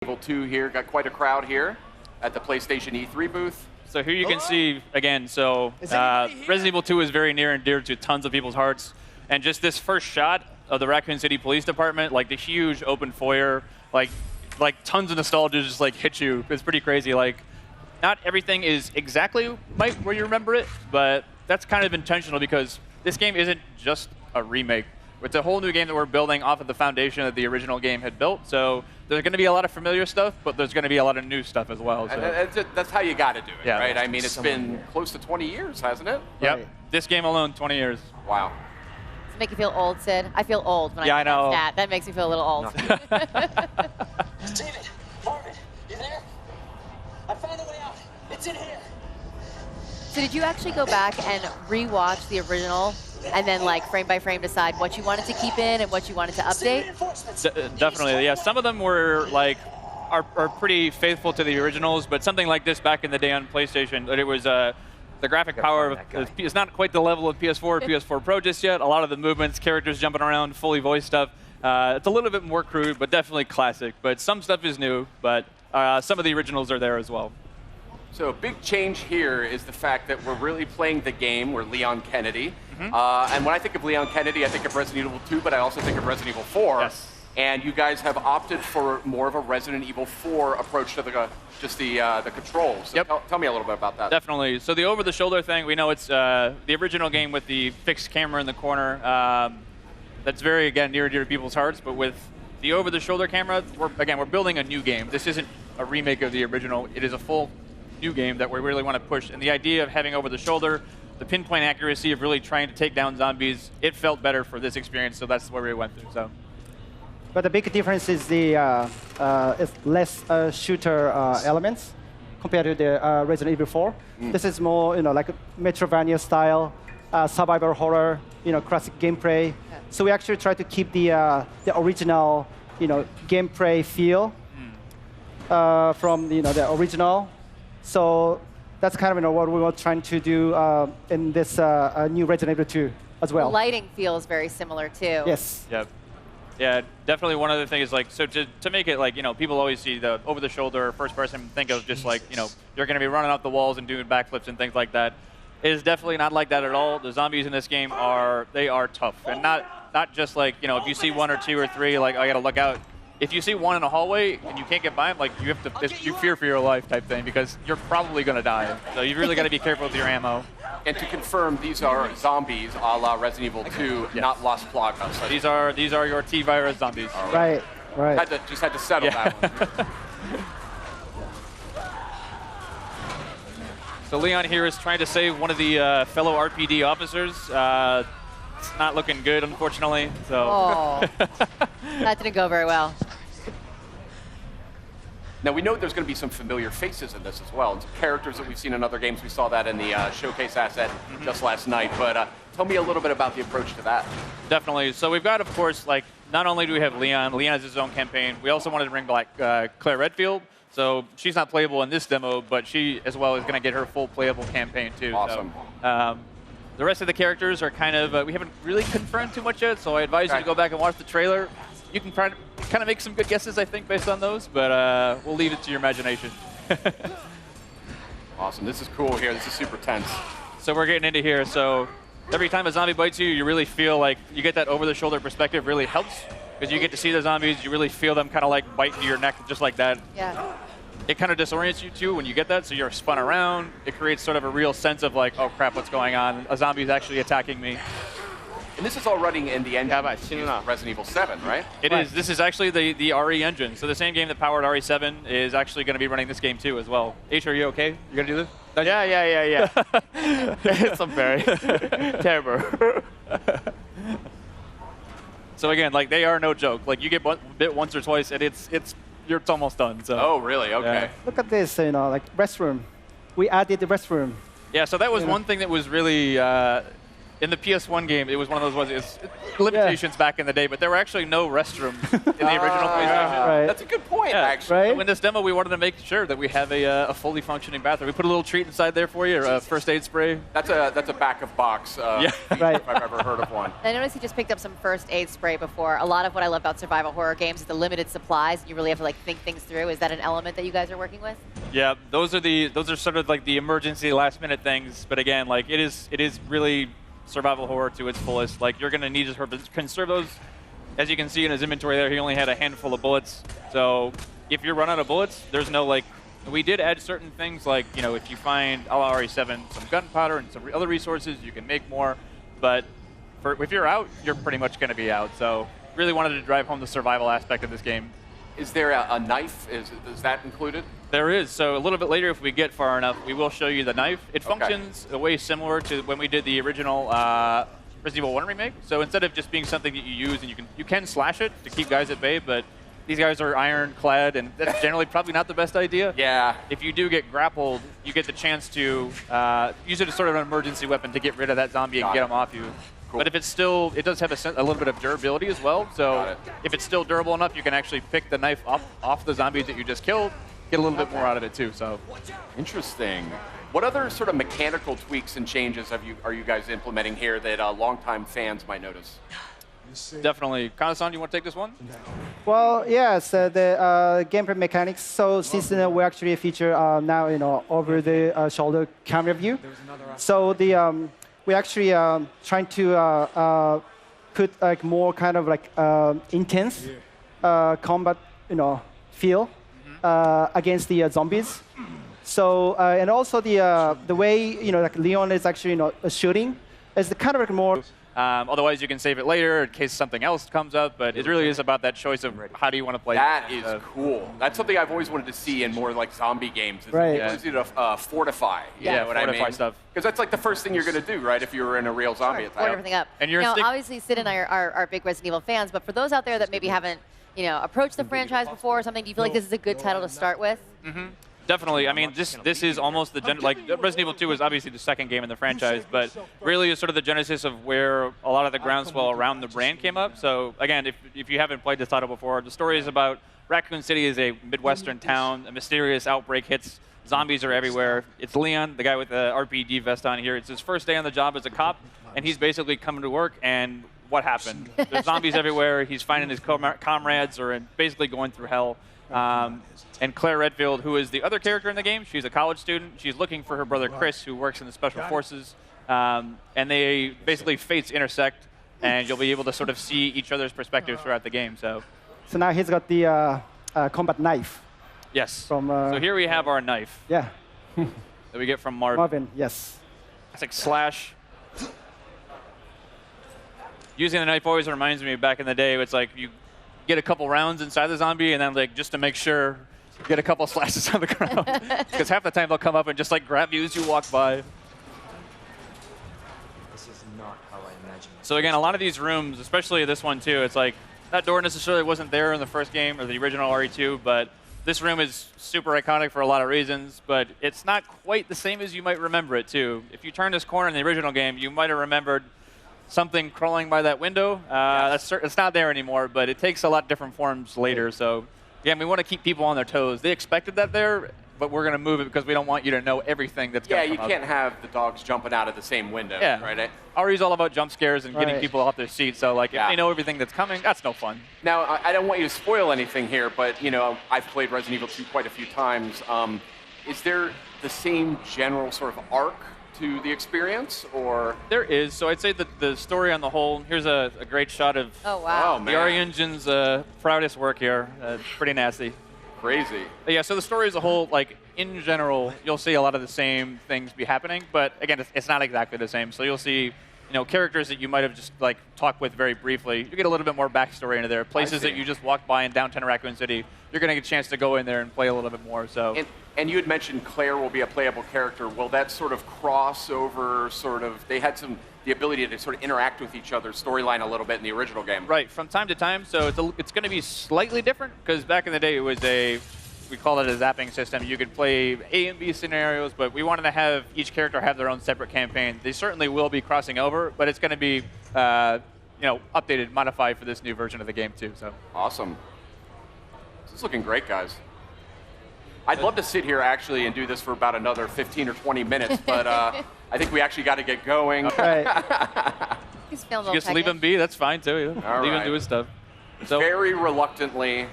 Evil 2 here, got quite a crowd here at the PlayStation E3 booth. So here you can see, again, Resident Evil 2 is very near and dear to tons of people's hearts. And just this first shot of the Raccoon City Police Department, like the huge open foyer, like tons of nostalgia just like hit you. It's pretty crazy. Like, not everything is exactly where you remember it, but that's kind of intentional because this game isn't just a remake. It's a whole new game that we're building off of the foundation that the original game had built. So there's going to be a lot of familiar stuff, but there's going to be a lot of new stuff as well. So. That's how you got to do it, yeah, right? I mean, it's been close to 20 years, hasn't it? Yep. Right. This game alone, 20 years. Wow. Does it make you feel old, Sid? I feel old when I know. that. That makes me feel a little old. David, Marvin, you there? I found a way out. It's in here. So did you actually go back and rewatch the original and then like frame by frame decide what you wanted to keep in and what you wanted to update? Definitely, yeah. Some of them were like are pretty faithful to the originals, but something like this back in the day on PlayStation, it was the graphic power is not quite the level of PS4 or PS4 Pro just yet. A lot of the movements, characters jumping around, fully voiced stuff. It's a little bit more crude, but definitely classic. But some stuff is new, but some of the originals are there as well. So a big change here is the fact that we're really playing the game. We're Leon Kennedy. And when I think of Leon Kennedy, I think of Resident Evil 2, but I also think of Resident Evil 4. Yes. And you guys have opted for more of a Resident Evil 4 approach to the controls. So Yep. tell me a little bit about that. Definitely. So the over-the-shoulder thing, we know it's the original game with the fixed camera in the corner. That's very, again, near and dear to people's hearts. But with the over-the-shoulder camera, we're building a new game. This isn't a remake of the original. It is a full new game that we really want to push. And the idea of having over-the-shoulder, the pinpoint accuracy of really trying to take down zombies, it felt better for this experience. So that's where we went through. So. But the big difference is the it's less shooter elements compared to the Resident Evil 4. This is more, like a Metroidvania style, survival horror, classic gameplay. So we actually try to keep the original, gameplay feel from the original. So that's kind of what we were trying to do in this new Resident Evil 2 as well. The lighting feels very similar too. Yes. Yep. Yeah, definitely one other thing is so to make it people always see the over-the-shoulder first person, think of just you're going to be running off the walls and doing backflips and things like that. It is definitely not like that at all. The zombies in this game are tough. And not just if you see one or two or three, I got to look out. If you see one in a hallway and you can't get by them, you fear for your life type thing because you're probably going to die. So you really got to be careful with your ammo. And to confirm, these are zombies a la Resident Evil 2, Yes. not Las Plagas. So These are your T-virus zombies. Right. just had to settle that one. So Leon here is trying to save one of the fellow RPD officers. It's not looking good, unfortunately. So. Oh, that didn't go very well. Now, we know there's going to be some familiar faces in this as well. And some characters that we've seen in other games. We saw that in the showcase asset just last night. But tell me a little bit about the approach to that. Definitely. So we've got, of course, not only do we have Leon has his own campaign, we also wanted to bring back Claire Redfield. So she's not playable in this demo, but she, as well, is going to get her full playable campaign, too. Awesome. So, the rest of the characters are kind of, we haven't really confirmed too much yet, so I advise you to go back and watch the trailer. You can kind of make some good guesses, I think, based on those, but we'll leave it to your imagination. Awesome. This is cool here. This is super tense. So we're getting into here. So every time a zombie bites you, you really feel like you get that over-the-shoulder perspective really helps because you get to see the zombies. You really feel them kind of bite into your neck just like that. Yeah. It kind of disorients you too when you get that, so you're spun around. It creates sort of a real sense of oh crap, what's going on? A zombie is actually attacking me. And this is all running in the engine of Resident Evil 7, right? It is. This is actually the RE engine. So the same game that powered RE7 is actually going to be running this game too as well. H, are you okay? You going to do this? Yeah. It's very terrible. So again, they are no joke. You get bit once or twice, and it's almost done. So. Oh, really? Okay. Yeah. Look at this, restroom. We added the restroom. Yeah, so that was one thing that was really in the PS1 game, it was one of those ones. It's limitations back in the day, but there were actually no restrooms in the original PlayStation. Right. That's a good point, Yeah. actually. Right. So in this demo, we wanted to make sure that we have a fully functioning bathroom. We put a little treat inside there for you, a first aid spray. That's a back of box. Yeah. Right. If I've ever heard of one. I noticed you just picked up some first aid spray before. A lot of what I love about survival horror games is the limited supplies. You really have to like think things through. Is that an element that you guys are working with? Yeah, those are sort of like the emergency last minute things. But again, like it is really survival horror to its fullest. Like you're gonna need to conserve those. As you can see in his inventory there, he only had a handful of bullets. So if you run out of bullets, there's no like. We did add certain things like, you know, if you find a la RE7 some gunpowder and some other resources, you can make more. But if you're out, you're pretty much gonna be out. So really wanted to drive home the survival aspect of this game. Is there a knife? Is that included? There is. So a little bit later, if we get far enough, we will show you the knife. It functions a way similar to when we did the original Resident Evil 1 remake. So instead of just being something that you use and you can slash it to keep guys at bay, but these guys are ironclad, and that's generally probably not the best idea. Yeah. If you do get grappled, you get the chance to use it as sort of an emergency weapon to get rid of that zombie and get him off you. Cool. But if it's still, it does have a little bit of durability as well. So if it's still durable enough, you can actually pick the knife up off the zombies that you just killed, get a little bit more out of it too. So Interesting. What other sort of mechanical tweaks and changes are you guys implementing here that longtime fans might notice? definitely, Kana-san, you want to take this one? Well, yes, the gameplay mechanics. So since we actually feature now over the shoulder camera view, so the we actually trying to put like more kind of like intense combat feel against the zombies. So and also the way like Leon is actually shooting is kind of like more. Otherwise, you can save it later in case something else comes up. But it really is about that choice of how do you want to play. That is cool. That's something I've always wanted to see in more like zombie games. Is Right. the ability to fortify. Yeah, what I fortify mean? stuff. Because that's like the first thing you're going to do, right? If you were in a real zombie attack. Board everything up. And you're now, stick- obviously, Sid and I are big Resident Evil fans, but for those out there that maybe haven't, approached the franchise before or something, do you feel like this is a good title to start with? Definitely. I mean, this is almost the like Resident Evil 2 is obviously the second game in the franchise, but really is sort of the genesis of where a lot of the groundswell around the brand came up. So again, if you haven't played this title before, the story is about Raccoon City is a Midwestern town. A mysterious outbreak hits. Zombies are everywhere. It's Leon, the guy with the RPD vest on here. It's his first day on the job as a cop, and he's basically coming to work, and what happened? There's zombies everywhere. He's finding his comrades are basically going through hell. And Claire Redfield, who is the other character in the game, she's a college student. She's looking for her brother Chris, who works in the Special Forces. And they basically fates intersect, and you'll be able to sort of see each other's perspectives throughout the game. So So now he's got the combat knife yes. from. So here we have our knife Yeah, that we get from Marvin. Marvin. Yes. It's like slash. Using the knife always reminds me of back in the day. It's like you get a couple rounds inside the zombie, and then like just to make sure, get a couple slashes on the ground. Because half the time they'll come up and just like grab you as you walk by. This is not how I imagined it. So again, a lot of these rooms, especially this one too, it's like that door necessarily wasn't there in the first game or the original RE2, but this room is super iconic for a lot of reasons, but it's not quite the same as you might remember it too. If you turn this corner in the original game, you might have remembered something crawling by that window. It's not there anymore, but it takes a lot different forms later. So again, we want to keep people on their toes. They expected that there, but we're going to move it because we don't want you to know everything that's going to come you up. can't have the dogs jumping out of the same window, Yeah. right? RE's all about jump scares and getting Right. people off their seats. So like, if they know everything that's coming, that's no fun. Now, I don't want you to spoil anything here, but I've played Resident Evil 2 quite a few times. Is there the same general sort of arc to the experience, or? There is. So I'd say that the story on the whole, here's a great shot of Oh, wow. Oh, the RE Engine's proudest work here. Pretty nasty. Crazy. But yeah, so the story as a whole, like in general, you'll see a lot of the same things be happening, but again, it's not exactly the same. So you'll see, characters that you might have just like talked with very briefly. You get a little bit more backstory into there. Places that you just walked by in downtown Raccoon City, you're going to get a chance to go in there and play a little bit more. So. And you had mentioned Claire will be a playable character. Will that sort of cross over, they had the ability to sort of interact with each other's storyline a little bit in the original game. Right, from time to time. So it's going to be slightly different because back in the day it was we call it a zapping system. You could play A and B scenarios, but we wanted to have each character have their own separate campaign. They certainly will be crossing over, but it's going to be updated, modified for this new version of the game too. So awesome. This is looking great, guys. I'd love to sit here actually and do this for about another 15 or 20 minutes, but I think we actually got to get going. Right. He's feeling a you little just leave him be. That's fine too. All Leave him right. do his stuff. So Very reluctantly.